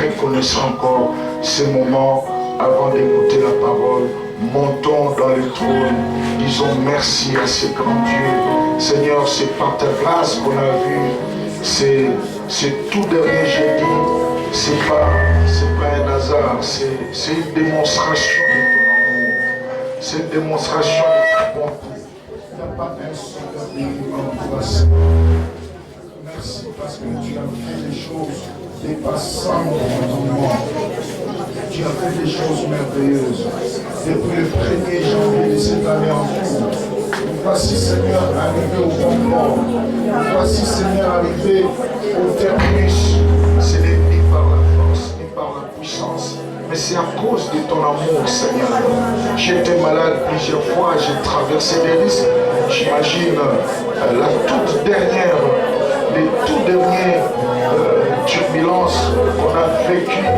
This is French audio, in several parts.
reconnaissant encore ces moments avant d'écouter la parole. Montons dans le trône, disons merci à ce grand Dieu. Seigneur, c'est par ta grâce qu'on a vu c'est tout dernier jeudi. C'est pas un hasard, c'est une démonstration de ton amour. C'est une démonstration de ta bonté. Il n'y a pas un seul pays comme toi, Seigneur. Merci parce que tu as fait des choses dépassant mon entendement. Tu as fait des choses merveilleuses. Depuis le 1er janvier de cette année en cours, voici Seigneur arrivé au bon port. Voici Seigneur arrivé au terminus. Ce n'est ni par la force, ni par la puissance, mais c'est à cause de ton amour, Seigneur. J'étais malade plusieurs fois, j'ai traversé des risques. J'imagine la toute dernière, les tout derniers turbulences qu'on a vécues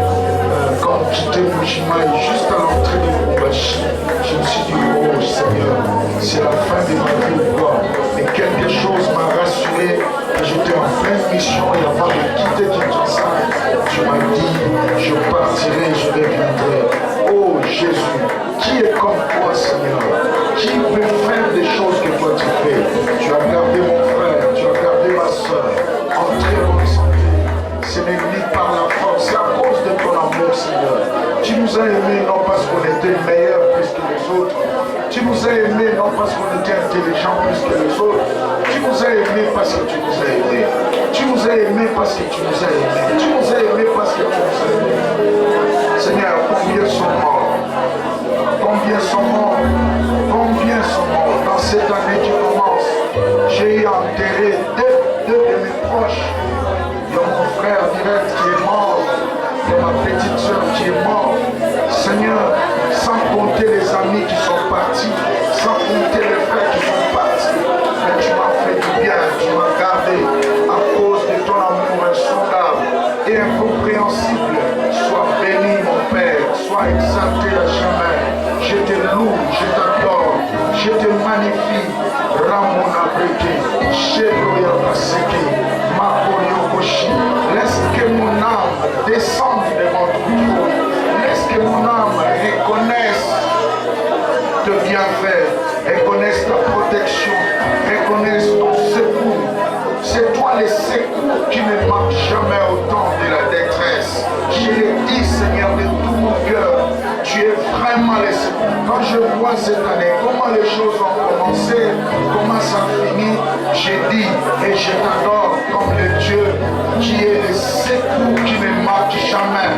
quand on quittait Moujimaï, juste à l'entrée de Boubachi. Je me suis dit, oh Seigneur, c'est la fin de ma vie ou quoi. Mais quelque chose m'a rassuré que j'étais en pleine mission et avant de quitter Kinshasa, tu m'as dit, je partirai, je reviendrai. Oh Jésus, qui est comme toi, Seigneur? Qui peut faire des choses que toi tu fais? Tu as gardé mon frère, tu as gardé ma soeur en très bonne santé. Ce n'est ni par la force, c'est à cause de ton amour, Seigneur. Tu nous as aimés non parce qu'on était meilleurs plus que les autres. Tu nous as aimés non parce qu'on était intelligents plus que les autres. Tu nous as aimés parce que tu nous as aimés. Tu nous as aimés parce que tu nous as aimés. Tu nous as aimés parce que tu nous as aimés. Seigneur, combien sont morts? Combien sont morts? Combien sont morts dans cette année qui commence? J'ai enterré deux de mes proches. Il y a mon frère direct qui est mort. Il y a ma petite soeur qui est morte. Seigneur, sans compter les amis qui sont partis, sans compter les frères qui sont partis, mais tu m'as fait du bien, tu m'as gardé à cause de ton amour insondable et incompréhensible. Sois béni, mon Père, sois exalté à jamais. Je te loue, je t'adore, je te magnifie. Ramona Breke, Shedoya Kaseke, Makoyokoshi. Laisse que mon âme descende devant ton trône. Laisse que mon âme reconnaisse tes bienfaits, reconnaisse ta protection, reconnaisse ton secours. C'est toi le secours qui ne manque jamais au temps de la détresse. Je l'ai dit, Seigneur, de tout mon cœur, tu es vraiment le secours. Quand je vois cette année, comment les choses ont commencé, comment ça finit, j'ai dit et je t'adore comme le Dieu qui est le secours qui ne manque jamais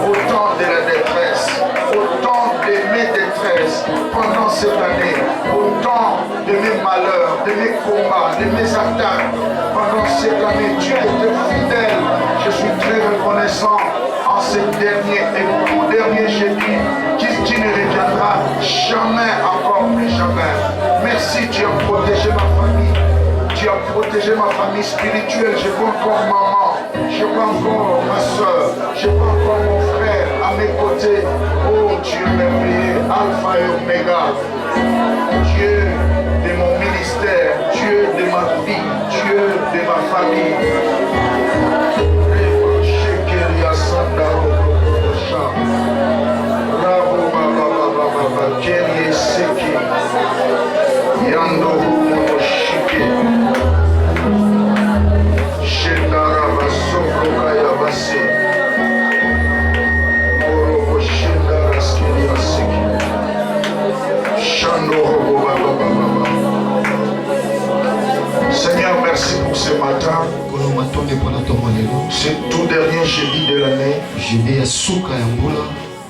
au temps de la détresse, au temps de mes détresses pendant cette année, au temps de mes malheurs, de mes combats, de mes attaques. Pendant cette année, tu as été fidèle. Je suis très reconnaissant en ce dernier et tout dernier jeudi qui ne reviendra jamais, encore plus jamais. Merci, tu as protégé ma famille. Tu as protégé ma famille spirituelle. Je vois encore maman, je vois encore ma soeur, je vois encore mon frère à mes côtés. Oh Dieu merveilleux, Alpha et Omega. Dieu de mon ministère, Dieu de ma vie, Dieu de ma famille. Seigneur, merci pour ce matin. C'est tout dernier jeudi de l'année.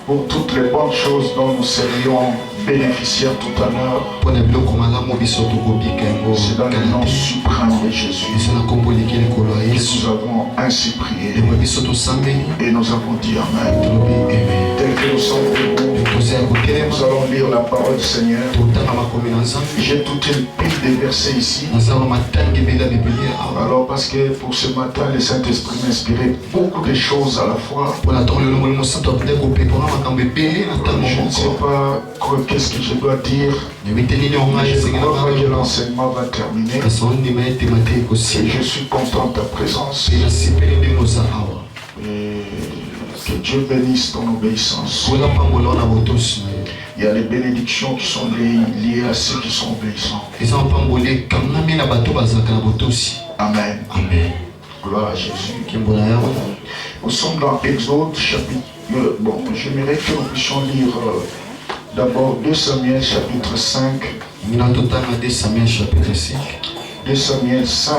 Pour toutes les bonnes choses dont nous serions bénéficiaires tout à l'heure. C'est dans le nom suprême de Jésus que nous avons ainsi prié. Et nous avons dit Amen. Tel que nous sommes debout, nous allons lire la parole du Seigneur. J'ai toute une pile de versets ici. Alors parce que pour ce matin, le Saint-Esprit m'a inspiré beaucoup de choses à la fois. Je ne sais pas qu'est-ce que je dois dire. Mais je crois que l'enseignement va terminer. Et je suis content de ta présence. Dieu bénisse ton obéissance. Il y a des bénédictions qui sont liées à ceux qui sont obéissants. Amen. Amen. Gloire à Jésus. Nous sommes dans Exode chapitre. Bon, j'aimerais que nous puissions lire d'abord 2 Samuel chapitre 5. 2 Samuel 5.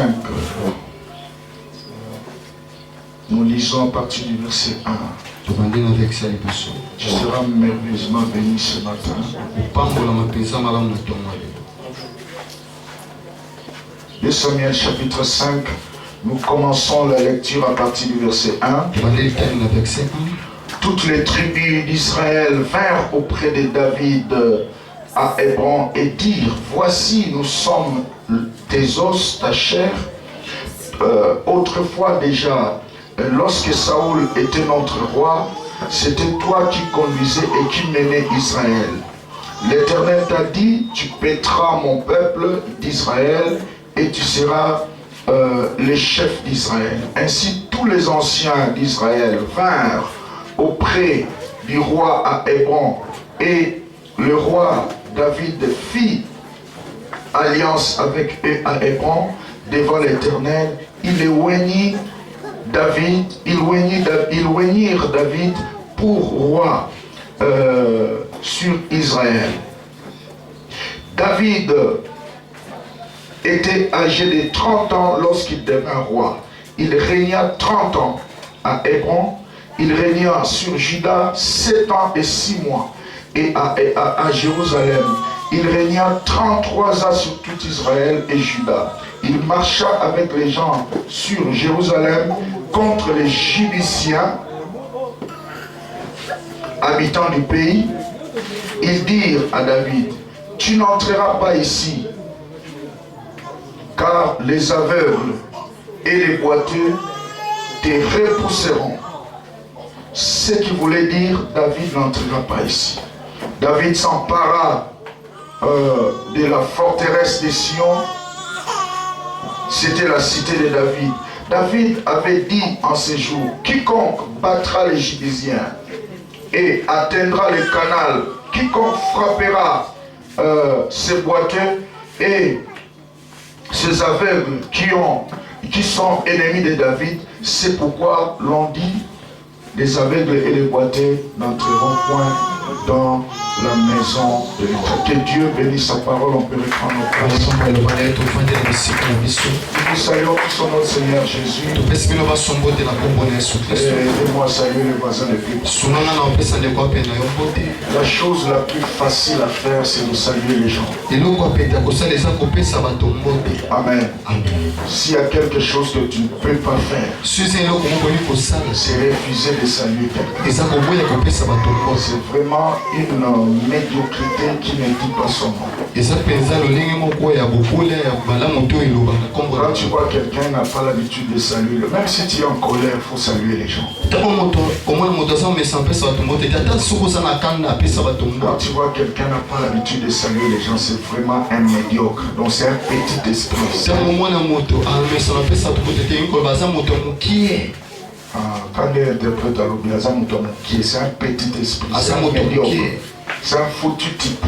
Nous lisons à partir du verset 1. Tu seras merveilleusement béni ce matin. 2 Samuel chapitre 5. Nous commençons la lecture à partir du verset 1. Toutes les tribus d'Israël vinrent auprès de David à Hébron et dirent: voici, nous sommes tes os, ta chair. Autrefois déjà, lorsque Saoul était notre roi, c'était toi qui conduisais et qui menais Israël. L'Éternel t'a dit: tu paîtras mon peuple d'Israël et tu seras les chefs d'Israël. Ainsi tous les anciens d'Israël vinrent auprès du roi à Hébron, et le roi David fit alliance avec eux à Hébron devant l'Éternel. Ils oignirent David pour roi sur Israël. David était âgé de 30 ans lorsqu'il devint roi. Il régna 30 ans à Hébron. Il régna sur Juda 7 ans et 6 mois. Et à Jérusalem, il régna 33 ans sur tout Israël et Juda. Il marcha avec les gens sur Jérusalem contre les Jébusséens, habitants du pays. Ils dirent à David: tu n'entreras pas ici, car les aveugles et les boiteux te repousseront. Ce qui voulait dire: David n'entrera pas ici. David s'empara de la forteresse de Sion. C'était la cité de David. David avait dit en ces jours: quiconque battra les Jébusiens et atteindra le canal, quiconque frappera ces boiteux et ces aveugles qui sont ennemis de David, c'est pourquoi l'on dit: les aveugles et les boiteux n'entreront point dans la maison de l'État. Que Dieu bénisse sa parole. On peut reprendre nos places. Nous saluons tous notre Seigneur Jésus. Aidez-moi à saluer les voisins de Christ. La chose la plus facile à faire, c'est de saluer les gens. Amen. S'il y a quelque chose que tu ne peux pas faire, c'est refuser de saluer quelqu'un. C'est vraiment une médiocrité qui ne dit pas son nom. Quand tu vois quelqu'un n'a pas l'habitude de saluer, même si tu es en colère, il faut saluer les gens. Quand tu vois quelqu'un n'a pas l'habitude de saluer les gens, c'est vraiment un médiocre. Donc c'est un petit esprit. Quand il interprète à l'obéissance, c'est un petit esprit. C'est un médiocre. C'est un foutu type.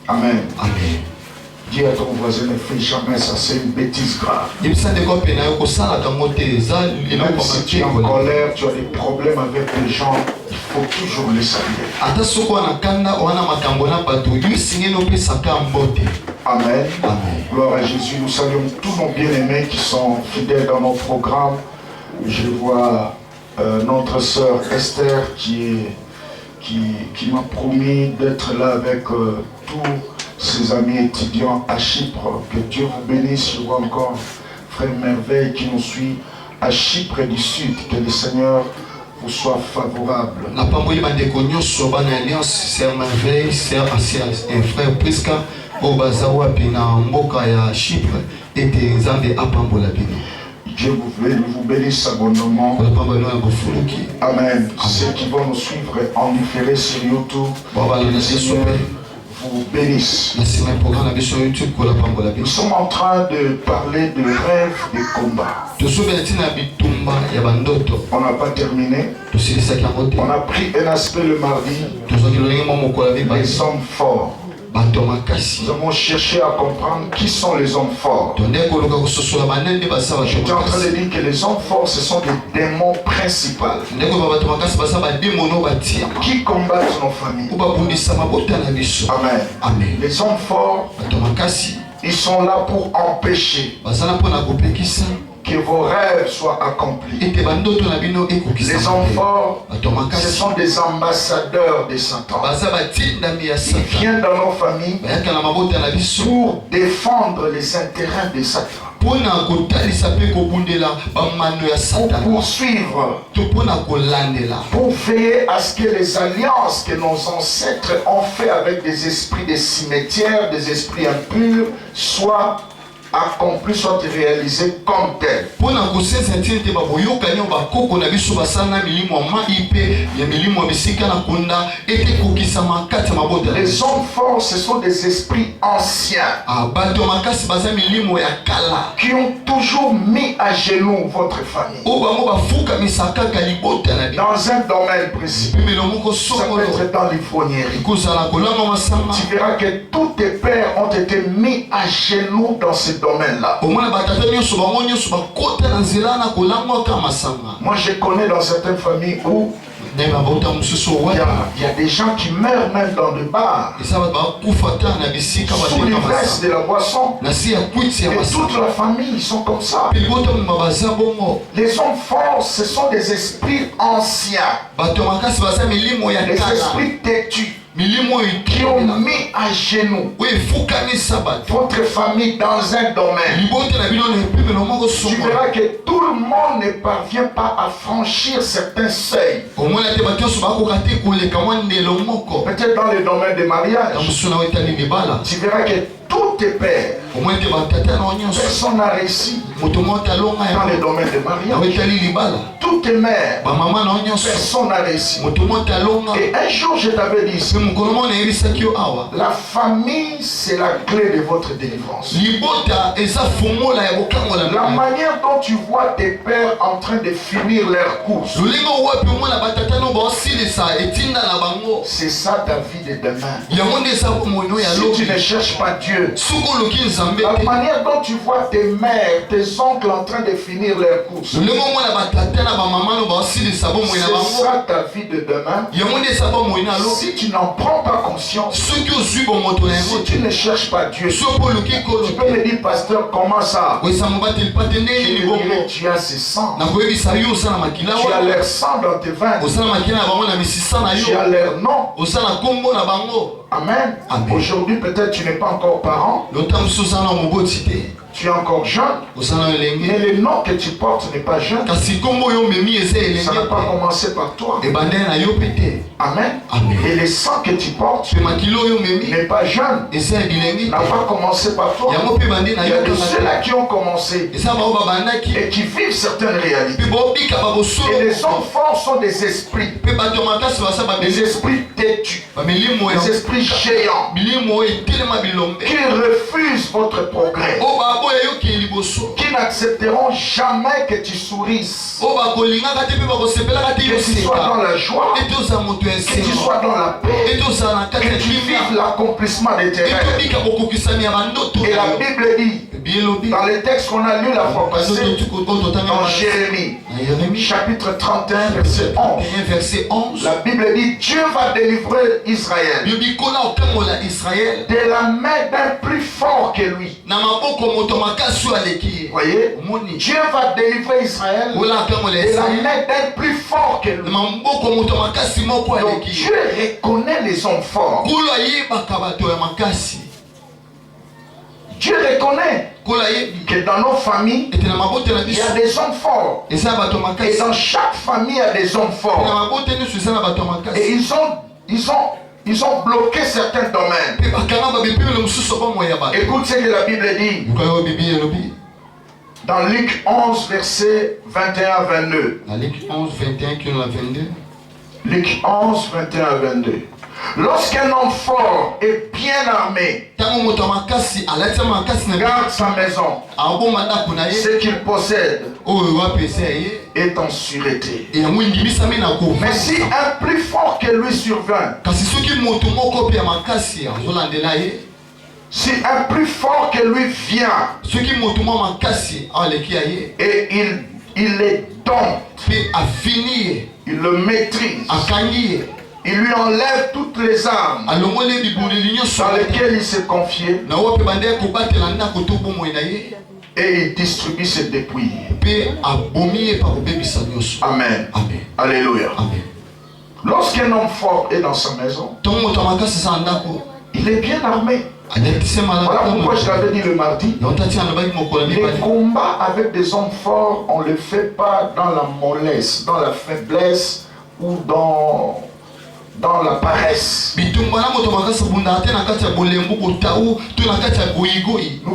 Amen. Amen. Dis à ton voisin: ne fais jamais ça, c'est une bêtise grave. Même si tu es en colère, tu as des problèmes avec les gens, il faut toujours les saluer. Amen. Amen. Gloire à Jésus. Nous saluons tous nos bien-aimés qui sont fidèles dans nos programmes. Je vois notre sœur Esther qui m'a promis d'être là avec tous ses amis étudiants à Chypre. Que Dieu vous bénisse. Je vois encore frère Merveille qui nous suit à Chypre du Sud. Que le Seigneur vous soit favorable. Un frère Prisca au Bazawa Pina Mboka ya Chypre était Zambé Apambola Bino. Dieu vous bénisse abondamment. Amen. Ceux qui vont nous suivre en différé sur YouTube, vous bénisse. Nous sommes en train de parler de rêves, de combats. On n'a pas terminé. On a pris un aspect le mardi, les hommes forts. Nous avons cherché à comprendre qui sont les hommes forts. J'étais en train de dire que les hommes forts, ce sont des démons principaux qui combattent nos familles. Amen. Amen. Les hommes forts, ils sont là pour empêcher que vos rêves soient accomplis. Les hommes forts, ce sont des ambassadeurs de Satan. Ils viennent dans nos familles pour défendre les intérêts de Satan. Pour poursuivre, pour veiller à ce que les alliances que nos ancêtres ont fait avec des esprits des cimetières, des esprits impurs, soient accompli, soit réalisé comme tel. Les hommes forts, ce sont des esprits anciens qui ont toujours mis à genoux votre famille dans un domaine précis. Ça peut être dans l'ivrognerie. Tu verras que tous tes pères ont été mis à genoux dans ce domaine-là. Moi, je connais dans certaines familles où il y a des gens qui meurent même dans le bar sous l'ivresse de la boisson, et toute la famille, ils sont comme ça. Les hommes forts, ce sont des esprits anciens, des esprits têtus qui ont mis à genoux votre famille dans un domaine. Tu verras que tout le monde ne parvient pas à franchir certains seuils. Peut-être dans le domaine des mariages, tu verras que tous tes pères, personne n'a réussi dans le domaine des mariages. Toutes tes mères, personne n'a réussi. Et un jour je t'avais dit, la famille c'est la clé de votre délivrance. La manière dont tu vois tes pères en train de finir leur course, c'est ça ta vie de demain. Si tu ne cherches pas Dieu, la manière dont tu vois tes mères, tes oncles en train de finir leur course, c'est ça ta vie de demain. Si tu n'en prends pas conscience, si tu ne cherches pas Dieu, tu peux me dire, pasteur, comment ça? Je dirais, tu as ce sang, tu as leur sang dans tes veines, tu as leur nom. Amen. Aujourd'hui, peut-être tu n'es pas encore parent, tu es encore jeune, mais le nom que tu portes n'est pas jeune. Ça n'a pas commencé par toi. Amen. Et le sang que tu portes n'est pas jeune, n'a pas commencé par toi. Il y a de ceux-là qui ont commencé et qui vivent certaines réalités. Et les hommes forts sont des esprits, des esprits têtus, des esprits géants qui refusent votre progrès, qui n'accepteront jamais que tu sourisses, que tu sois dans la joie, que tu sois dans la paix, que tu vives l'accomplissement de tes rêves. Et la Bible dit, dans les textes qu'on a lus la fois passée, dans Jérémie, chapitre 31, verset 11, la Bible dit, Dieu va délivrer Israël de la main d'un plus fort que lui. Voyez, Dieu va délivrer Israël de la main d'un plus fort que lui. Donc Dieu reconnaît les hommes forts. Dieu reconnaît que dans nos familles, il y a des hommes forts. Et dans chaque famille, il y a des hommes forts. Et ils ont bloqué certains domaines. Écoute ce que la Bible dit. Dans Luc 11, verset 21 à 22. Luc 11, 21 à 22. Luc 11, 21 à 22. Lorsqu'un homme fort et bien armé garde sa maison, ce qu'il possède est en sûreté. Mais si un plus fort que lui survint, si un plus fort que lui vient et il est dompte, il le maîtrise, il lui enlève toutes les armes dans lesquelles il s'est confié et il distribue ses dépouilles. Amen. Amen. Alléluia. Amen. Lorsqu'un homme fort est dans sa maison, il est bien armé. Voilà pourquoi je l'avais dit le mardi. Les combats avec des hommes forts, on ne les fait pas dans la mollesse, dans la faiblesse ou dans la paresse. Nous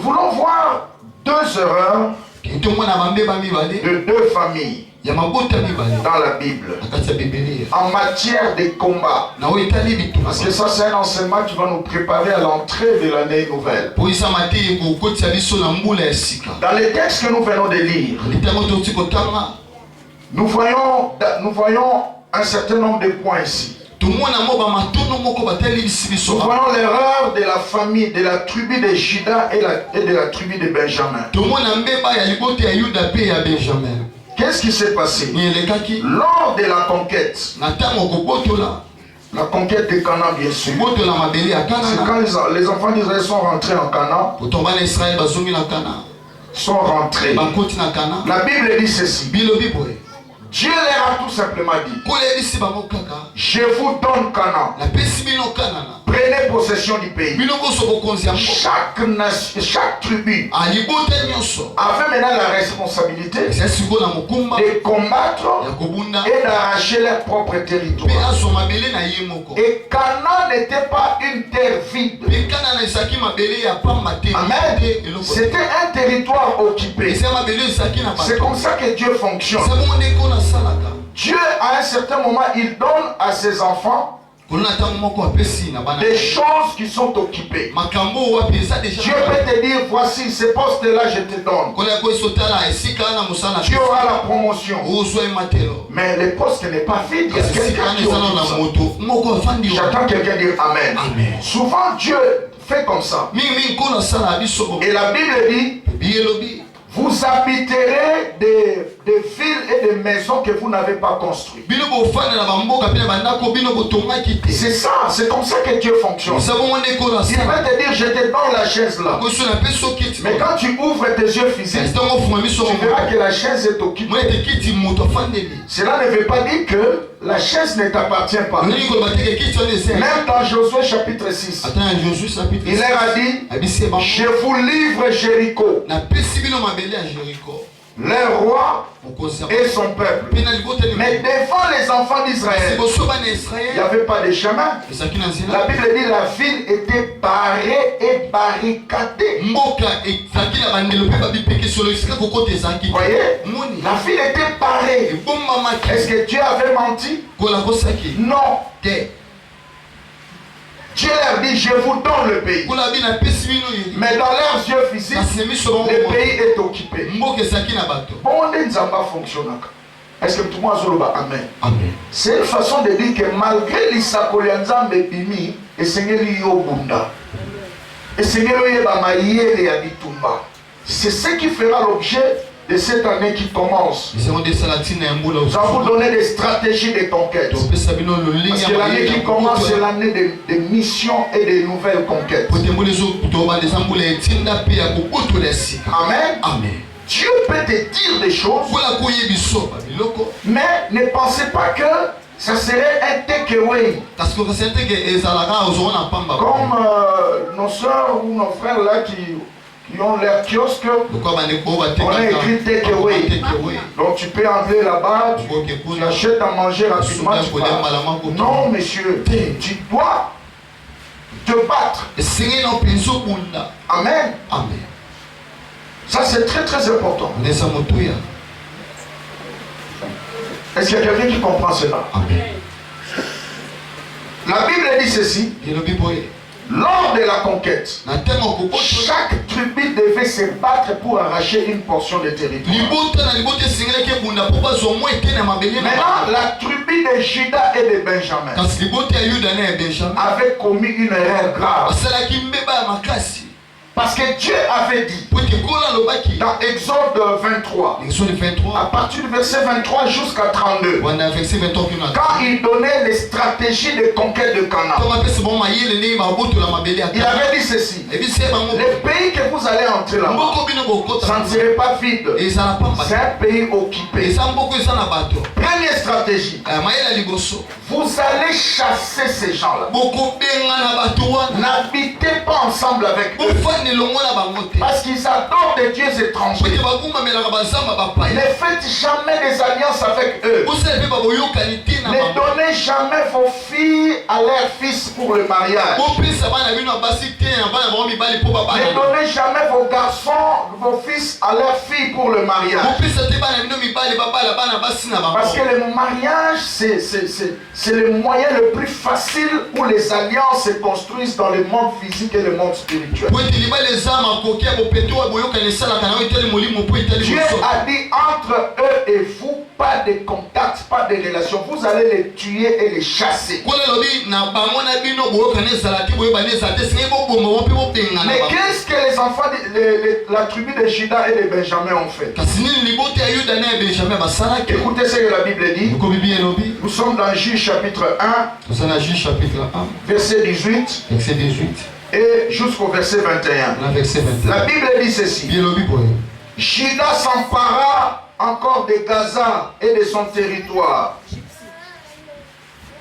voulons voir deux erreurs de deux familles dans la Bible en matière de combat. Parce que ça, c'est un enseignement qui va nous préparer à l'entrée de l'année nouvelle. Dans les textes que nous venons de lire, nous voyons un certain nombre de points ici. Nous voyons l'erreur de la famille, de la tribu de Juda et de la tribu de Benjamin. Qu'est-ce qui s'est passé? Lors de la conquête, la conquête de Canaan, bien sûr, c'est quand les enfants d'Israël sont rentrés en Canaan, sont rentrés. La Bible dit ceci. Dieu leur a tout simplement dit: je vous donne Canaan. Prenez possession du pays. Chaque tribu avait maintenant la responsabilité de combattre et d'arracher leur propre territoire. Et Canaan n'était pas une terre vide. Amen. C'était un territoire occupé. C'est comme ça que Dieu fonctionne. Dieu, à un certain moment, il donne à ses enfants des choses qui sont occupées. Dieu peut te dire: voici ce poste-là, je te donne. Tu auras la promotion. Mais le poste n'est pas vide. Il y a quelqu'un qui occupe ça. J'attends quelqu'un dire Amen. Amen. Souvent, Dieu fait comme ça. Et la Bible dit: vous habiterez des villes et des maisons que vous n'avez pas construites. C'est ça, c'est comme ça que Dieu fonctionne. Il va te dire: je te donne la chaise là. Mais quand tu ouvres tes yeux physiques, tu verras que la chaise est occupée. Cela ne veut pas dire que la chaise ne t'appartient pas. Même dans Josué chapitre 6, il leur a dit: je vous livre Jéricho, leur roi et son peuple. Mais devant les enfants d'Israël, il n'y avait pas de chemin. La Bible dit: la ville était barrée et barricadée. Voyez, la ville était barrée. Est-ce que Dieu avait menti? Non. Dieu leur dit: je vous donne le pays. Mais dans leurs yeux physiques, le pays est occupé. Est-ce que tout le monde a Amen? Amen. C'est une façon de dire que malgré l'Isakolianza Mbebimi, et Seigneur Yobunda, et Seigneur Yebamaïe et Abitumba, c'est ce qui fera l'objet de cette année qui commence. Nous allons vous donner des stratégies de conquête. Parce que l'année qui commence, c'est l'année de missions et de nouvelles conquêtes. Amen. Amen. Dieu peut te dire des choses, mais ne pensez pas que ça serait un takeaway. Comme nos soeurs ou nos frères là qui ont leur kiosque, on a écrit takeaway. Donc tu peux enlever là-bas, tu achètes à manger rapidement, tu pars. Non, monsieur, tu dois te battre. Amen. Amen. Ça, c'est très très important. Est-ce qu'il y a quelqu'un qui comprend cela? Amen. La Bible dit ceci. Lors de la conquête, chaque tribu devait se battre pour arracher une portion de territoire. Maintenant, la tribu de Juda et de Benjamin avait commis une erreur grave. Parce que Dieu avait dit dans Exode 23, à partir du verset 23 jusqu'à 32, quand il donnait les stratégies de conquête de Canaan, il avait dit ceci: les pays que vous allez entrer là-bas, ça ne serait pas vide, c'est un pays occupé. Première stratégie, vous allez chasser ces gens-là. N'habitez pas ensemble avec eux, parce qu'ils adorent des dieux étrangers. Ne faites jamais des alliances avec eux. Ne donnez jamais vos filles à leurs fils pour le mariage. Ne donnez jamais vos garçons, vos fils à leurs filles pour le mariage. Parce que le mariage, c'est le moyen le plus facile où les alliances se construisent dans le monde physique et le monde spirituel. Dieu a dit entre eux et vous, pas de contact, pas de relation. Vous allez les tuer et les chasser. Mais qu'est-ce que les enfants, la tribu de Juda et de Benjamin ont fait? Écoutez ce que la Bible dit. Nous sommes dans Juge chapitre 1, verset 18. Et jusqu'au verset 21. La Bible dit ceci: Juda s'empara encore de Gaza et de son territoire,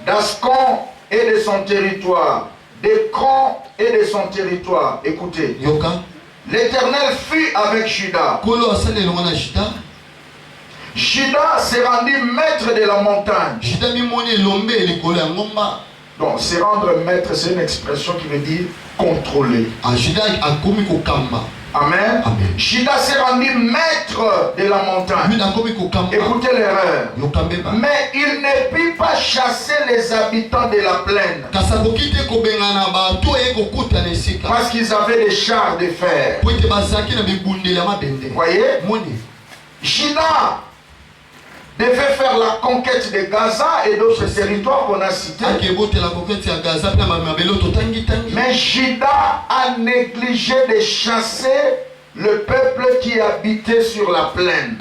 d'Ascon et de son territoire, d'Écron et de son territoire. Écoutez, l'Éternel fut avec Juda. Juda s'est rendu maître de la montagne. Donc, se rendre maître, c'est une expression qui veut dire contrôler. Amen. Juda s'est rendu maître de la montagne. Écoutez l'erreur. Mais il ne put pas chasser les habitants de la plaine, parce qu'ils avaient des chars de fer. Voyez, Juda devait faire la conquête de Gaza et d'autres territoires qu'on a cités. Mais Juda a négligé de chasser le peuple qui habitait sur la plaine.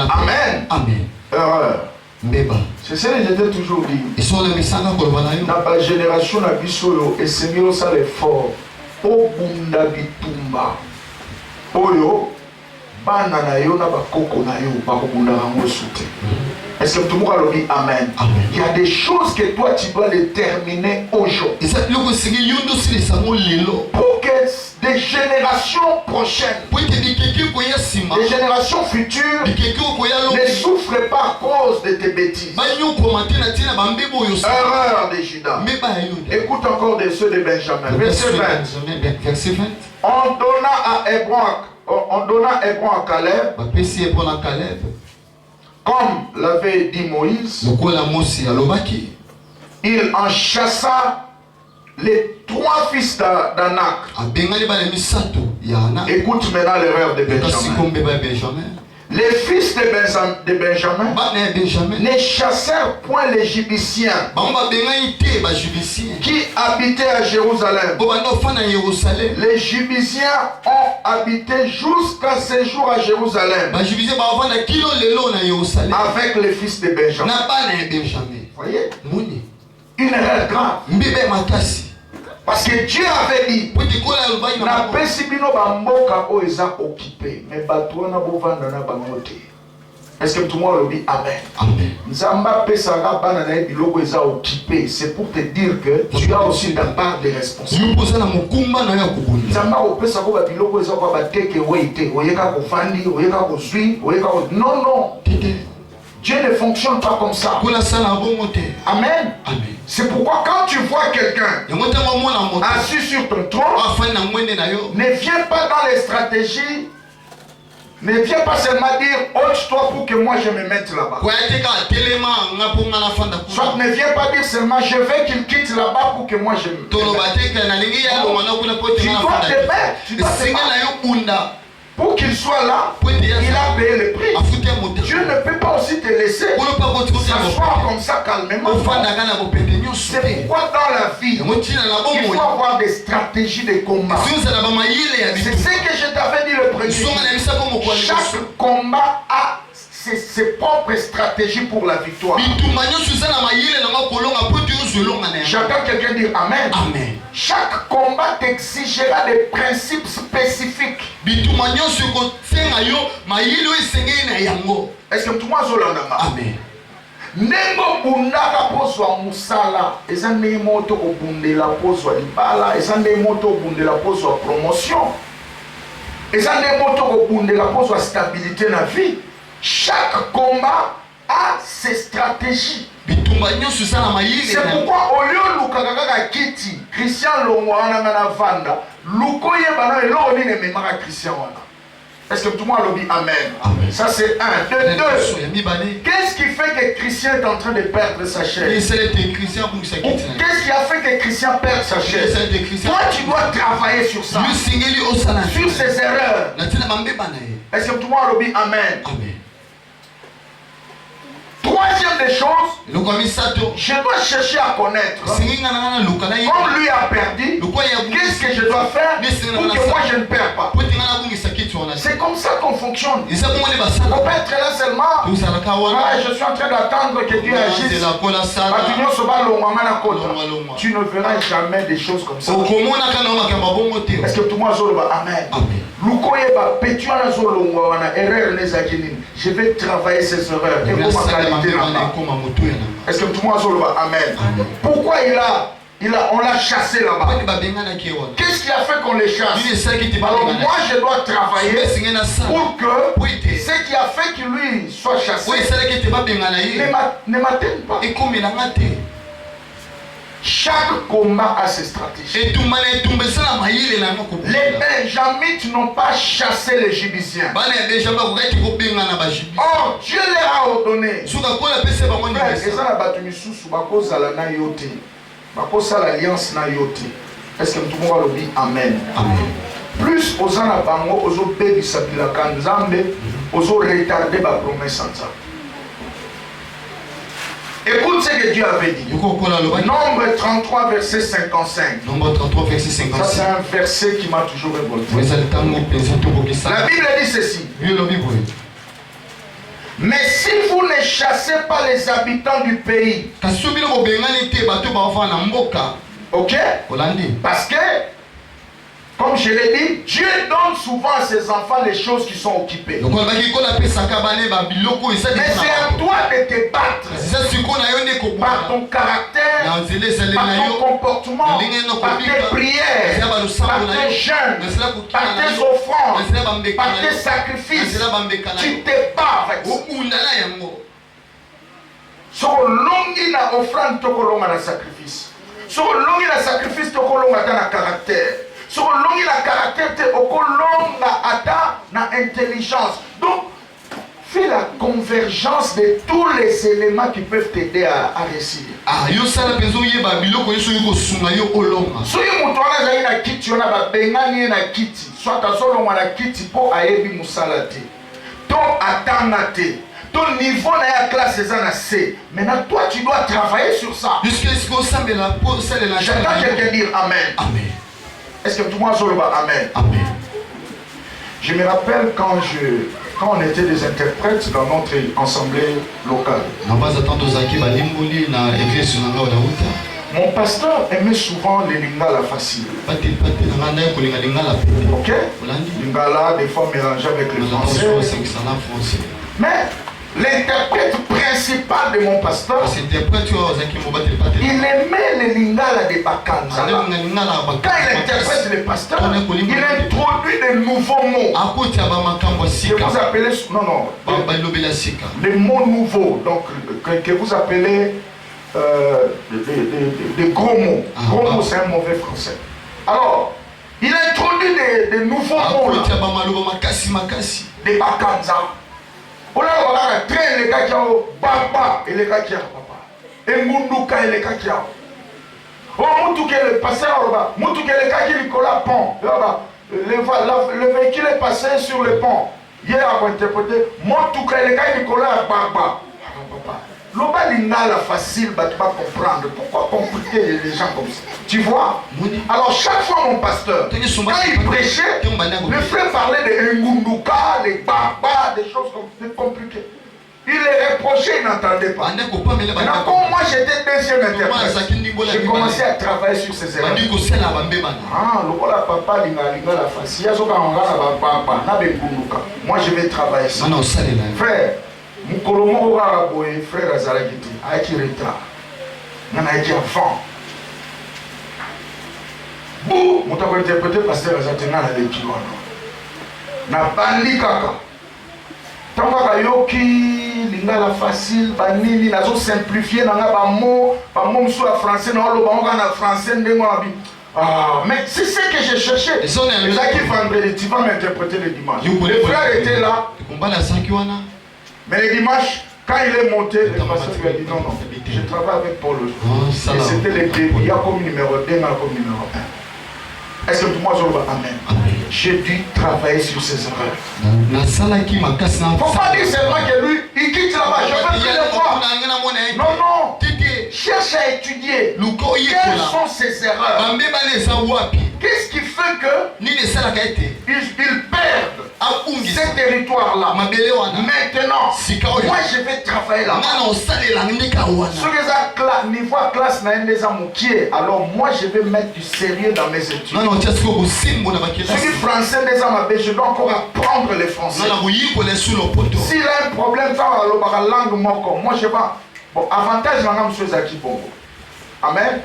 Amen. Erreur. C'est ça que j'étais toujours dit. Dans la génération de Bissolo, et c'est mieux ça l'effort. Au Bunda Bitumba. Oyo. Est-ce que tout le monde a dit Amen? Il y a des choses que toi tu dois déterminer aujourd'hui pour que des générations prochaines, des générations futures ne souffrent pas à cause de tes bêtises. Erreur de Juda. Écoute encore de ceux de Benjamin. Verset 20. On donna Hébron à Caleb, comme l'avait dit Moïse. Il en chassa les 3 fils d'Anak. Écoute maintenant l'erreur de Benjamin. Les fils de Benjamin ne chassèrent point les Jébusiens qui habitaient à Jérusalem. Les Jébusiens ont habité jusqu'à ce jour à Jérusalem avec les fils de Benjamin. Voyez? Une erreur grave. Parce que Dieu avait dit, est-ce que tout le monde dit Amen? C'est pour te dire que tu as aussi ta part de responsabilité. Non, non. Dieu ne fonctionne pas comme ça. Amen. C'est pourquoi quand tu vois quelqu'un assis sur ton trône, ne viens pas dans les stratégies Ne viens pas seulement dire ôte-toi pour que moi je me mette là-bas. Soit ne viens pas dire seulement je veux qu'il quitte là-bas pour que moi je me mette. Tu dois te mettre. Tu dois te mettre. Pour qu'il soit là, il a payé le prix. Dieu ne peut pas aussi te laisser s'asseoir comme ça calmement. C'est pourquoi dans la vie, il faut avoir des stratégies de combat. C'est ce que je t'avais dit le premier jour. Chaque combat a ses propres stratégies pour la victoire. J'entends quelqu'un dire Amen. Amen. Chaque combat t'exigera des principes spécifiques. Est-ce que tu m'as zolandama? Amen. Nengo bundaka poswa musala, eza nemoto obundela poswa libala, eza nemoto obundela poswa promotion, eza nemoto obundela poswa stabilité na vie. Chaque combat a ses stratégies. C'est pourquoi au lieu de Lukakaka Kiti, Christian Longwana na Vanda, Lukoye Bana et Loni ne memara Christian. Est-ce que tout le monde dit Amen? Amen. Ça c'est un. De deux. Qu'est-ce qui fait que Christian est en train de perdre sa chaise? Qu'est-ce qui a fait que Christian perd sa chaise? Toi tu dois travailler sur ça. Sur ses erreurs. Est-ce que tout le monde dit Amen? Amen. Troisième des choses, je dois chercher à connaître. Comme lui a perdu, qu'est-ce que je dois faire pour que moi je ne perds pas? C'est comme ça qu'on fonctionne. On peut être là seulement. Je suis en train d'attendre que Dieu agisse. Tu ne verras jamais des choses comme ça. Est-ce que tout le monde dit Amen? Je vais travailler ces erreurs. Est-ce que tout le monde dit Amen? Pourquoi on l'a chassé là-bas? Qu'est-ce qui a fait qu'on les chasse? Alors moi je dois travailler pour que ce qui a fait qu'il lui soit chassé ne m'atteigne pas. Chaque combat a ses stratégies. Les Benjamites n'ont pas chassé les Jébusiens. Or, Dieu leur a ordonné. L'alliance na yote. Est-ce que tout le monde dit Amen? Plus aux anabango, aux obéis sabila kanzambe, aux retarder ma promesse en ça. Écoute ce que Dieu avait dit. Nombre 33, verset 55. Nombre 33, verset 55. Ça, c'est un verset qui m'a toujours révolté. La Bible dit ceci. Mais si vous ne chassez pas les habitants du pays, ok? Parce que, comme je l'ai dit, Dieu donne souvent à ses enfants les choses qui sont occupées. Mais c'est à toi de te battre par ton caractère, par ton comportement, par tes prières, par tes jeûnes, par tes offrandes, par tes sacrifices. Tu te bats avec ça. So longi na offrande tokolonga na sacrifice. So longi na sacrifice tokolonga na caractère. So longi na caractère te okolonga ata na intelligence. Donc fais la convergence de tous les éléments qui peuvent t'aider à réussir. Yo sala pezo yeba biloko yeso yuko sunga yo olonga. So yo muto wana zali na kiti ona ba bengani na kiti. Soit azolonga na kiti po ayebi musala te. To atanga te. Ton niveau dans la classe est en C. Maintenant, toi, tu dois travailler sur ça. J'entends quelqu'un dire Amen. Amen. Est-ce que tout le monde dit Amen? Amen. Je me rappelle quand on était des interprètes dans notre assemblée locale. Mon pasteur aimait souvent les lingala faciles. Ok? Lingala, des fois mélangé avec le français. Mais l'interprète principal de mon pasteur, il aimait les lingala de Bakanza. Quand il interprète le pasteur, il introduit de nouveaux mots. Que vous appelez, des mots nouveaux, donc que vous appelez des gros mots. Gros mots, c'est un mauvais français. Alors, il introduit des nouveaux mots. de Bakanza. On a un train, les Kakiao, Baba, et les Kakiao, papa. Et Munduka, et les Kakiao. Oh, Moutouké, le passeur, Moutouké, les Kaki, Nicolas Pont. Le véhicule est passé sur le pont. Hier, on a interprété, Moutouké, les Kaki, Nicolas Baba. L'oba lingala facile, tu vas comprendre. Pourquoi compliquer les gens comme ça? Tu vois? Alors chaque fois mon pasteur, quand il prêchait, le frère parlait de Ngunduka, des Baba, des choses compliquées. Il les reprochait, il n'entendait pas. Maintenant, quand moi j'étais deuxième interprète, j'ai commencé à travailler sur ces erreurs. Ah, le papa lingala facile. Moi je vais travailler ça. Frère. Mukolomo Raboye, frère Azalagiti, a été retard. On a été avant. Bou, on t'a interprété pasteur Azatena la lecture. Na bandi kaka. Tanga yoki, lingala facile, banini, nazo simplifié, nanga ba mot sur la français, na lo ba na français ndengo abi. Ah, mais c'est ce que j'ai cherché. Les gens qui vendredi, tu vas m'interpréter le dimanche. Le frère était là. Mais le dimanche, quand il est monté, le pasteur lui a dit non, je travaille avec Paul. Et c'était le début. Il y a comme numéro 2, il y a comme numéro 1. Est-ce que pour moi, je dis Amen? J'ai dû travailler sur ces erreurs. Il ne faut pas dire seulement que lui, il quitte là-bas. Je veux plus le voir. Non, non. Cherche à étudier. Quelles sont ces erreurs? Qu'est-ce qui fait que ils perdent ce territoire-là? Maintenant, moi je vais travailler là. Sur les niveaux classe, alors moi je vais mettre du sérieux dans mes études. Sur les français, je dois encore apprendre les français. S'il a un problème dans la langue, moi je vais. Bon, avantage dans M. Zaki Bongo. Amen.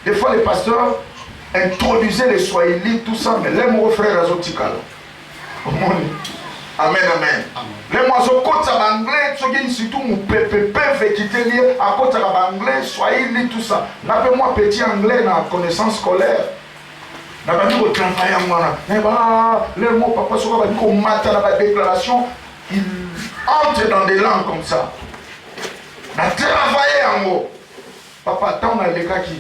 Des fois les pasteurs introduisaient les Swahili, tout ça, mais les mots frères Azotikal. Amen, amen. Les mots côté anglais, surtout mon PPP fait quitter lire à côté anglais, Swahili, tout ça. N'appelle-moi petit anglais dans la connaissance scolaire. N'a pas dit au travail à moi. Les mots papa sur la matin dans la déclaration, ils entrent dans des langues comme ça. On a travaillé en haut. Papa, tant on a les gars qui.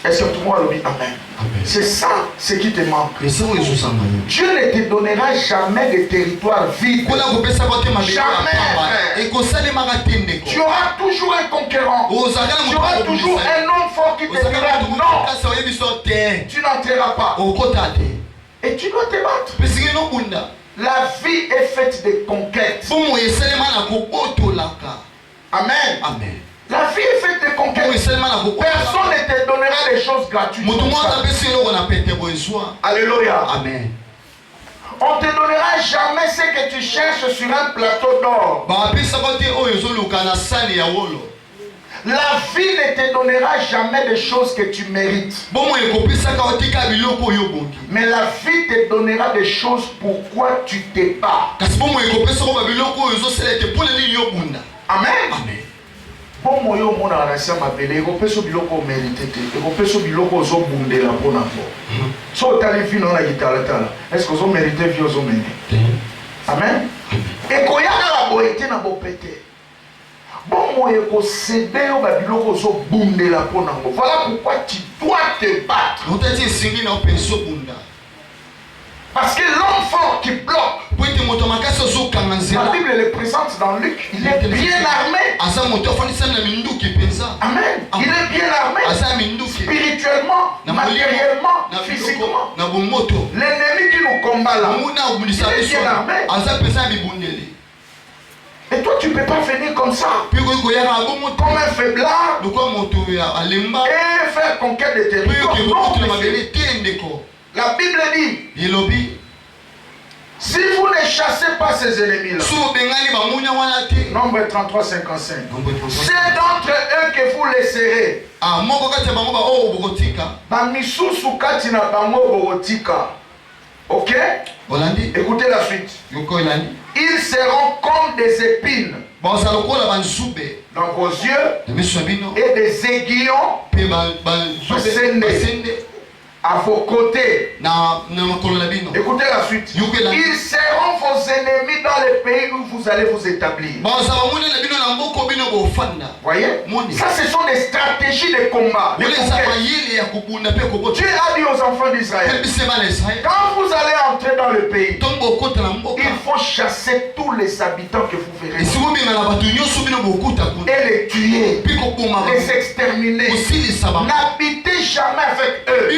Est-ce que tout le monde dit Amen? C'est ça ce qui te manque. Dieu ne te donnera jamais de territoire vide. Jamais. Tu auras toujours un conquérant. Tu auras toujours un homme fort qui te dira non. Tu n'entreras pas. Et tu dois te battre. La vie est faite de conquêtes. Amen. Amen. La vie est faite de conquêtes. Personne ne te donnera des choses gratuites. Alléluia. Amen. On ne te donnera jamais ce que tu cherches sur un plateau d'or. La vie ne te donnera jamais des choses que tu mérites. Mais la vie te donnera des choses pourquoi tu te bats. Amen. Amen. Bon moyo mona anasema mabele eko peso biloko mérité te eko peso biloko zo bundela pona fo so tali fino na gitalatala est-ce que zo mérité vio zo mene amen eko yaka la boité na bopete bon moyo eko céder au biloko zo bundela pona fo voilà pourquoi tu dois te battre parce que l'homme fort qui bloque, la Bible le présente dans Luc, il est bien armé. Amen. Il est bien armé. Spirituellement, matériellement, physiquement. L'ennemi qui nous combat là, il est bien armé. Et toi tu ne peux pas venir comme ça, comme un faiblard, et faire conquête de territoire. La Bible dit, si vous ne chassez pas ces ennemis-là, nombre 33, 55, c'est d'entre eux que vous laisserez. Ok? Écoutez la suite. Ils seront comme des épines dans vos yeux et des aiguillons. à vos côtés. Écoutez la suite. Ils seront vos ennemis dans le pays où vous allez vous établir. Voyez? Ça, ce sont des stratégies de combat. Dieu a dit aux enfants d'Israël, quand vous allez entrer dans le pays, il faut chasser tous les habitants que vous verrez et les tuer, les exterminer. N'habitez jamais avec eux.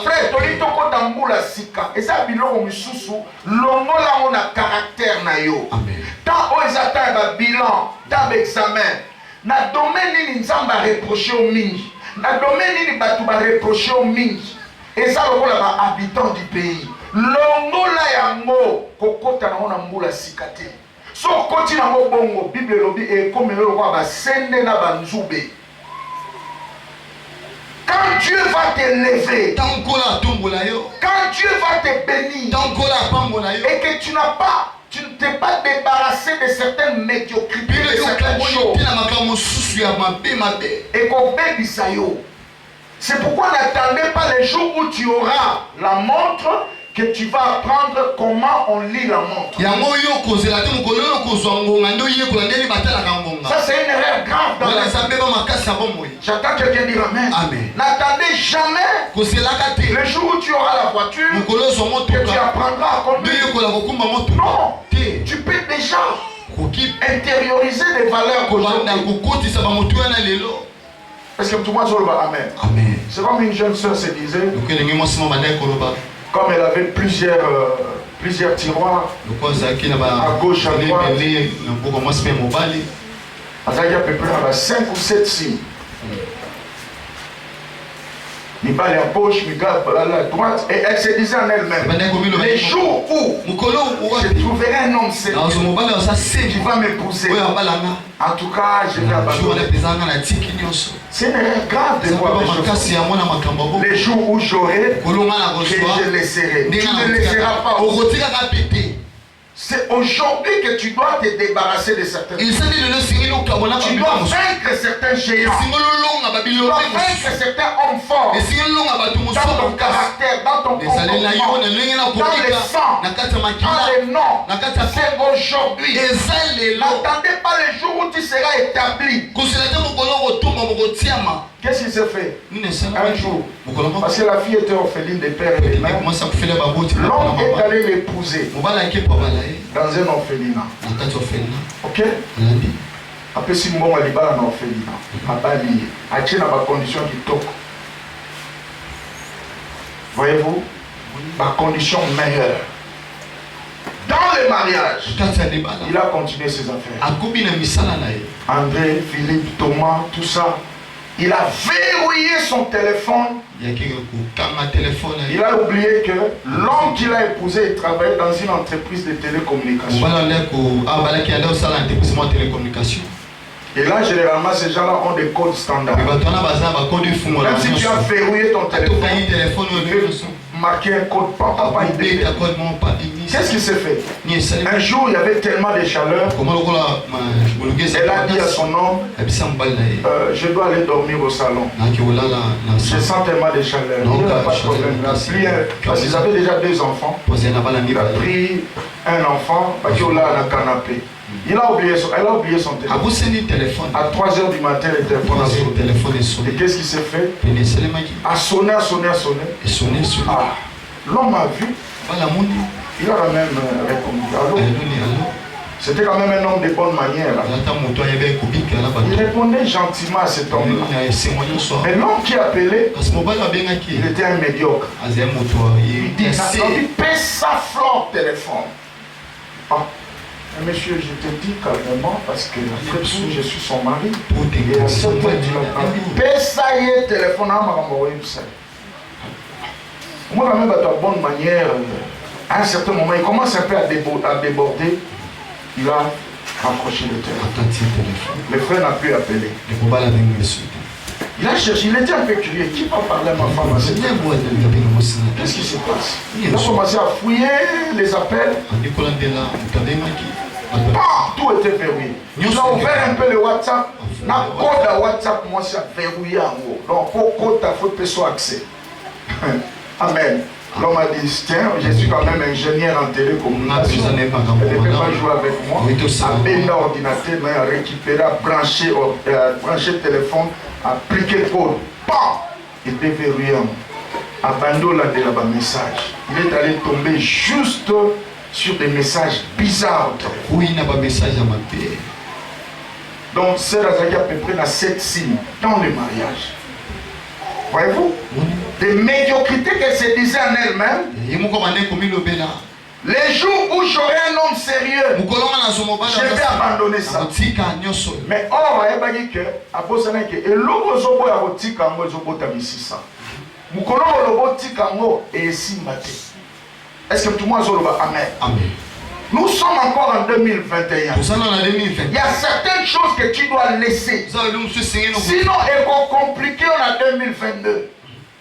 Frère, tolitoko tambula sika. Eza biloko misusu longola on a caractère na yo. Tant o ezata ba bilan, ta examen. Na domaine ni nzamba reprocher au mingi. Na domaine ni batu ba reprocher au mingi. Eza lokola ba habitants du pays. Longola yango kokota na ona mbula sika te. So koti na mo bongo Bible lobi e komelo kwa ba sende na ba nzube. Quand Dieu va te lever, quand Dieu va te bénir, et que tu ne t'es pas débarrassé de certaines médiocrités, de certaines choses, et qu'on bénisse ça. C'est pourquoi n'attendez pas les jours où tu auras la montre, que tu vas apprendre comment on lit la montre. Ça c'est une erreur grave dans la vie. J'attends quelqu'un dire amen. N'attendez jamais le jour où tu auras la voiture que tu apprendras à conduire. Non, tu peux déjà intérioriser des valeurs qu'aujourd'hui. Est-ce que tout le monde dit amen? C'est comme une jeune soeur se disait, comme elle avait plusieurs tiroirs à gauche, à droite, elle avait à peu près 5 ou 7 signes. Il va en poche, il va à la droite, et elle se disait en elle-même, les jours où je trouverai un homme sérieux qui va m'épouser, en tout cas, je vais abandonner. C'est une erreur grave de voir les choses. Les jours où j'aurai, que je laisserai. Tu ne laisseras pas. C'est aujourd'hui que tu dois te débarrasser de certaines choses. Tu dois vaincre certains géants. Tu dois vaincre certains hommes forts. Dans ton caractère, dans ton comportement, dans le sang, dans les noms. C'est aujourd'hui. N'attendez pas le jour où tu seras établi. Qu'est-ce qu'il s'est fait? Un jour, parce que la fille était orpheline des pères et des mères, l'homme est allé l'épouser dans un orphelinat. Ok? Après, si mon mari est dans un orphelinat, il y a des conditions qui toquent. Voyez-vous? Des conditions meilleures. Dans le mariage, il a continué ses affaires. André, Philippe, Thomas, tout ça. Il a verrouillé son téléphone. Il a oublié que l'homme qu'il a épousé travaillait dans une entreprise de télécommunications. Et là, généralement, ces gens-là ont des codes standards. Même si tu as verrouillé ton téléphone, marqué un code, papa, qu'est-ce qui s'est fait? Un jour, il y avait tellement de chaleur. Elle a dit à son homme, je dois aller dormir au salon. Je sens tellement de chaleur. Il n'y a pas de problème. Parce qu'ils avaient déjà 2 enfants. Il a pris un enfant, il a le canapé. Elle a oublié son téléphone. À 3h du matin, le téléphone a sonné. Et qu'est-ce qui s'est fait? A sonné. Ah, l'homme a vu. Il a quand même répondu. Allô? C'était quand même un homme de bonne manière. Il répondait gentiment à cet homme-là. Mais l'homme qui appelait, il était un médiocre. Il dit, paie sa fleur téléphone. Ah. Monsieur, je te dis calmement parce que après tout, je suis son mari. Et à ce point, tu l'as pris. Pesa y téléphone à ma moi, quand même, de bonne manière, à un certain moment, il commence un peu à déborder. Il a raccroché le téléphone. Le frère n'a plus appelé. Il a cherché, il était un peu curieux. Qui va parler à ma femme? Qu'est-ce qui se passe? Il a commencé à fouiller les appels. Tout était verrouillé. Il a ouvert un peu le WhatsApp. La code à WhatsApp, moi, c'est verrouillé en haut. Donc, au code, il faut que soit accès. Amen. L'homme a dit, tiens, je suis quand même ingénieur en télécommunication. Elle ne peut pas jouer avec moi. Appelle l'ordinateur, mais récupérer, brancher téléphone, appliquer code. Pan! Il était verrouillé. Abandonne le message. Il est allé tomber juste sur des messages bizarres. Oui, il n'y a pas de message à ma paix. Donc, c'est à peu près dans 7 signes dans le mariage. Voyez-vous? Des médiocrités qu'elle se disait en elle-même. Les jours où j'aurai un homme sérieux, je vais abandonner ça. Mais or, il y a dit que, et l'autre a dit est-ce que tout le monde a amen? Amen. Nous sommes encore en 2021. Il y a certaines choses que tu dois laisser. Sinon, il est compliqué en 2022.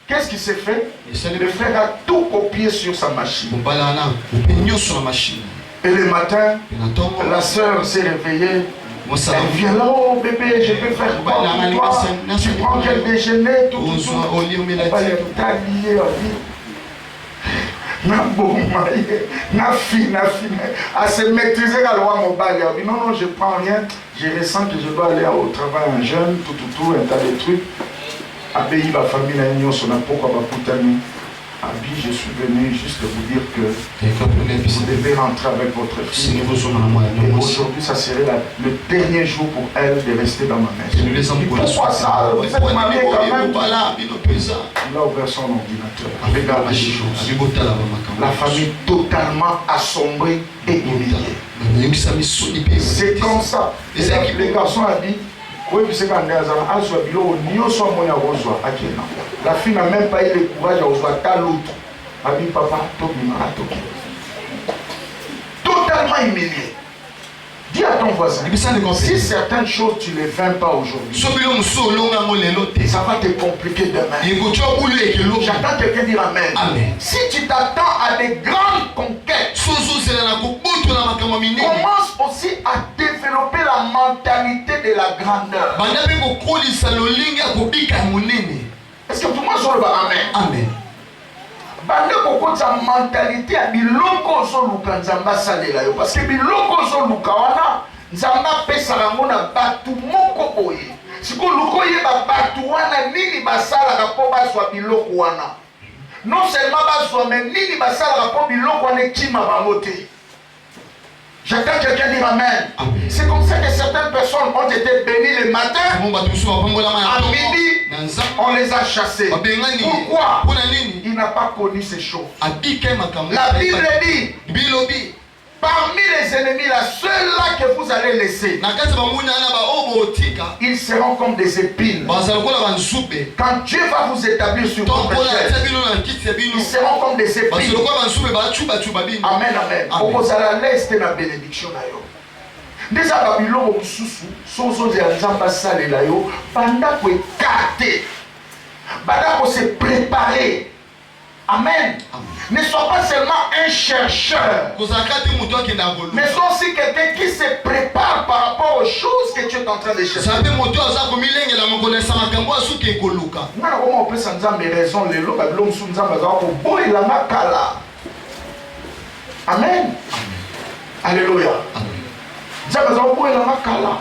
Qu'est-ce qui s'est fait? Le frère a tout copié sur sa machine. Et le matin, la soeur s'est réveillée. Elle vient là, oh bébé, je peux faire quoi pour toi? Tu prends quel déjeuner, tout. T'as lié, na fille, à se maîtriser la loi mobile. Non, je prends rien. Je ressens que je dois aller au travail en jeune, tout, un tas de trucs. Abéi, la famille, on a pourquoi je suis venu juste vous dire que vous devez rentrer avec votre fille. Et aujourd'hui, ça serait le dernier jour pour elle de rester dans ma maison. Pourquoi ça? Vous êtes marié quand même. Il a ouvert son ordinateur. Regarde les choses. La famille totalement assombrie et humiliée. C'est comme ça. Et le garçon a dit, la fille n'a même pas eu le courage à oser à l'autre. Elle dit papa, totalement humilié. Dis à ton voisin, si certaines choses tu ne les vins pas aujourd'hui, ça va te compliquer demain. J'attends quelqu'un dire amen. Amen. Si tu t'attends à des grandes conquêtes, commence aussi à développer la mentalité de la grandeur. Est-ce que tout le monde se le amen? Amen. Bande beaucoup de mentalité à biloko zo luka nzamba salela yo parce que biloko zo luka wana nzamba pesa rango na batu moko boye siko luko ye ba batu wana nini basala ka po baswa biloko wana non seulement baswa mais nini basala ka po biloko wana kima bango te. J'attends quelqu'un dire amen. C'est comme ça que certaines personnes ont été bénies le matin. À midi, on les a chassés. Pourquoi? Il n'a pas connu ces choses. La Bible dit, parmi les ennemis, la seule là que vous allez laisser, ils seront comme des épines. Quand Dieu va vous établir sur votre chaise, ils seront comme des épines. Amen, amen. Vous allez laisser la bénédiction. Déjà, Babylone, sozo ya nzamba salela yo, pendant que écarter, pendant que se préparer. Amen. Ne sois pas seulement un chercheur, mais sois aussi quelqu'un qui se prépare par rapport aux choses que tu es en train de chercher. On peut s'en dire mes raisons, les lots, Babylone, sous nzamba, boy, la makala. Amen. Alléluia. Nzamba, boy, la makala.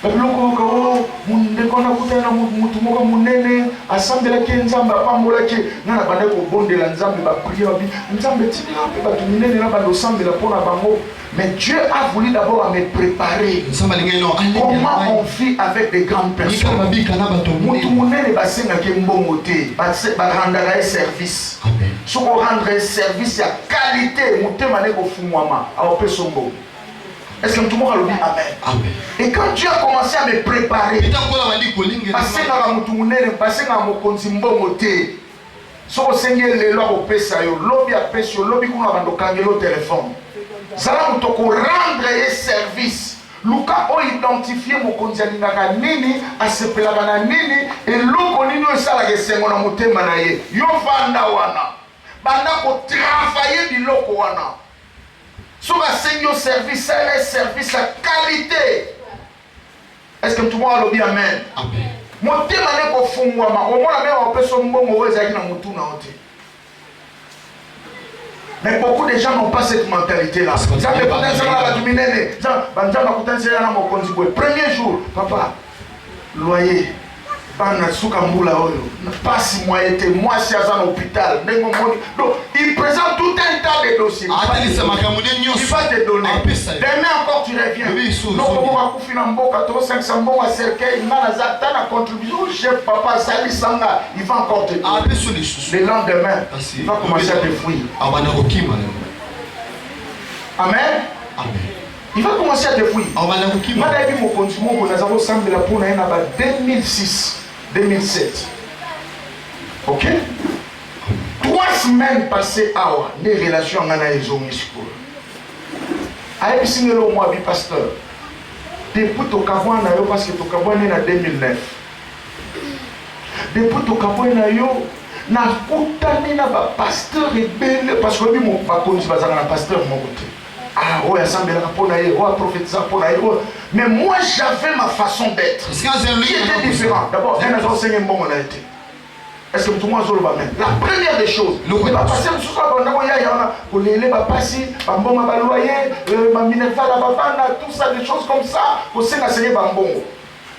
Babyloko ndekona kutana mutu moko munene asambela ke nzamba pambola ke nana bande ko bondela nzambe ba prier ba nzambe tika pe ba minene na bando sambela pona bango. Mais Dieu a voulu d'abord me préparer. Comment on vit avec des grandes personnes. Mutu munene basenga ke mbongo te ba rendre un service. Si on rendre un service à qualité mutema ne ko fumwama a opesombo. Est-ce que tout le monde a dit amen? Amen. Et quand Dieu a commencé à me préparer, passer dans la moutounene, passer dans mon konzimbo moté, so seigneur le loi au pesayo, lobby à pesio, lobby qu'on a vendu kangelo téléphone. Ça va nous rendre un service. Luka a identifié mon konzialinaka nini, a sepelaka nini, et loko nini o sala ke sengo na motema na ye. Yo vanda wana. Banda ko travailler biloko wana. Sur la Seigneur service, c'est un service à qualité. Est-ce que tout le monde a dit amen? Amen. motema ne kofungwama omona me opesa mbongo oyo ezalaki na motu na ote. Mais beaucoup de gens n'ont pas cette mentalité-là. Premier jour, papa, loyer, passe moi été moi si à l'hôpital. Donc il présente tout un tas de dossiers. Il va te donner. Demain encore tu reviens. Donc on va couper un bon 500 bons à cercueil. La contribution chef papa Sali Sanga, il va encore te donner. Le lendemain, il va commencer à te fouiller. Amen. Il va commencer à te fouiller. Madame mon consumo, nous avons semblé la pour 2006. 2007. Ok? 3 semaines passées à des relations en Anaïzomis. Aïe, si nous avons un pasteur. Depuis ton cavouan, parce que ton cavouan est en 2009. Depuis ton cavouan, na koutani na ba pasteur rebelle parce que mon pas connu bazanga na pasteur mon côté. Ah ouais, assemblée la pour naïe, ouais prophétiser pour naïe. Mais moi j'avais ma façon d'être. Qui était différent. D'abord, un enseignant bon on a été. Est-ce que tout le monde a même? La première des choses, il va passer le soir, pour les va passer, bambon va loyer, ma minerva la babana, tout ça, des choses comme ça, pour s'enseigner bambon.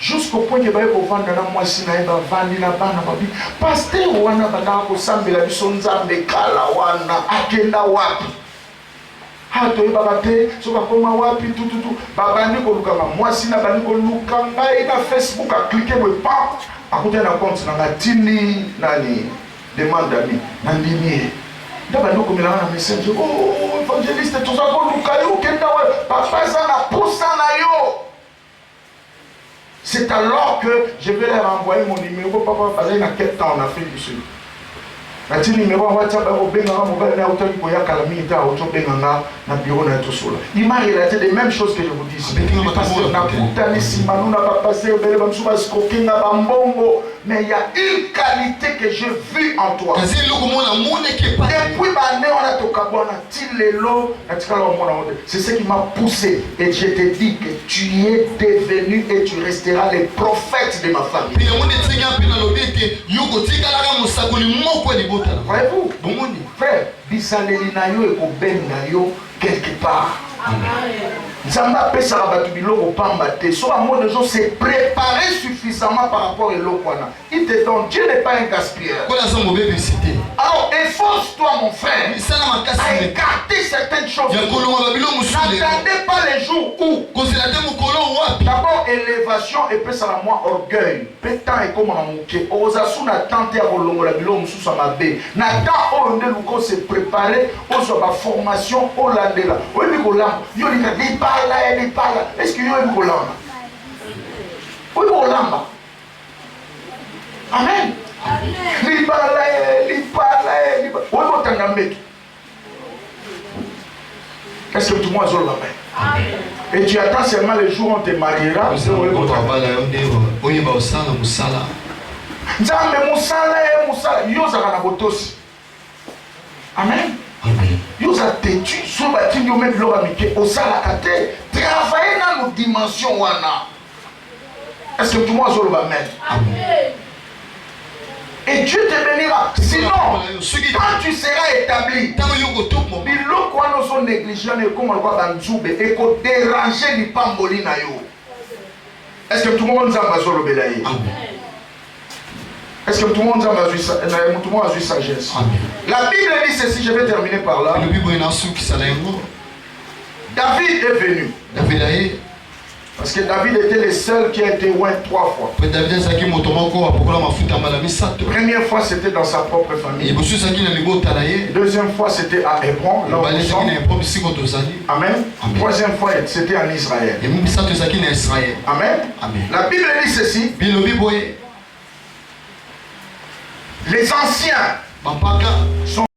Jusqu'au point que vous vendre dans moi si naïba vandi na bana babi. Pasteur wana bana ko sambela bisonza mekala wana akenda wapi? Hato ibabate so bakoma wapi tout babandi ko lukanga moi si na bandi ko lukanga ina Facebook a cliquer mo pa akuta na compte na tini nani demande ami nandini dabandi ko milana na message oh évangéliste tout ça ko lukayo kenda wa papa ça na poussa na yo. C'est alors que je vais leur envoyer mon numéro papa parce qu'il y a quel temps en Afrique du Sud. Le numéro WhatsApp il m'a relaté les mêmes choses que je vous dis. Mais il y a une qualité que j'ai vue en toi. C'est ce qui m'a poussé. Et je te dis que tu es devenu et tu resteras le prophète de ma famille. Voyez-vous, frère, bisaleli na yo ekobenga yo quelque part. Nzamba pesa rabatu biloko pamba te. So à moi de gens s'est préparé suffisamment par rapport à l'okwana. Il te donne, Dieu n'est pas un gaspilleur. Alors efforce-toi mon frère à écarter certaines choses. N'attendez pas les jours où d'abord élévation et puis ça la moi orgueil. Pétant et comme on mouké. Ozasu n'a tenté à rolongola biloko sous sa mabé. N'attend on ne nous se préparer aux formation au landela. Oui mais golam, yo li parle là, il parle. Est-ce que yo est golam? Oui golam. Amen. Il parle là. Oui gotangambe. Est-ce que tout le monde a la main? Et tu attends seulement le jour où on te mariera. Nzambe musala yo zaka na botosi. Amen. Yo za têtu so batindi yo même lo amike osala kate travailler dans nos dimensions wana. Est-ce que tout le monde a le amen? Amen. Et Dieu te bénira. Sinon, quand tu seras établi, biloko wana so négligeant et comme on voit banzube et ko déranger ni pamboli na yo. Est-ce que tout le monde a le belaye? Amen. Est-ce que tout le monde a vu sagesse? Amen. La Bible dit ceci, je vais terminer par là. David est venu. Parce que David était le seul qui a été loin 3 fois. Première fois c'était dans sa propre famille. Deuxième fois c'était à Hébron. Amen. Troisième fois c'était en Israël. Amen. La Bible dit ceci. Les anciens sont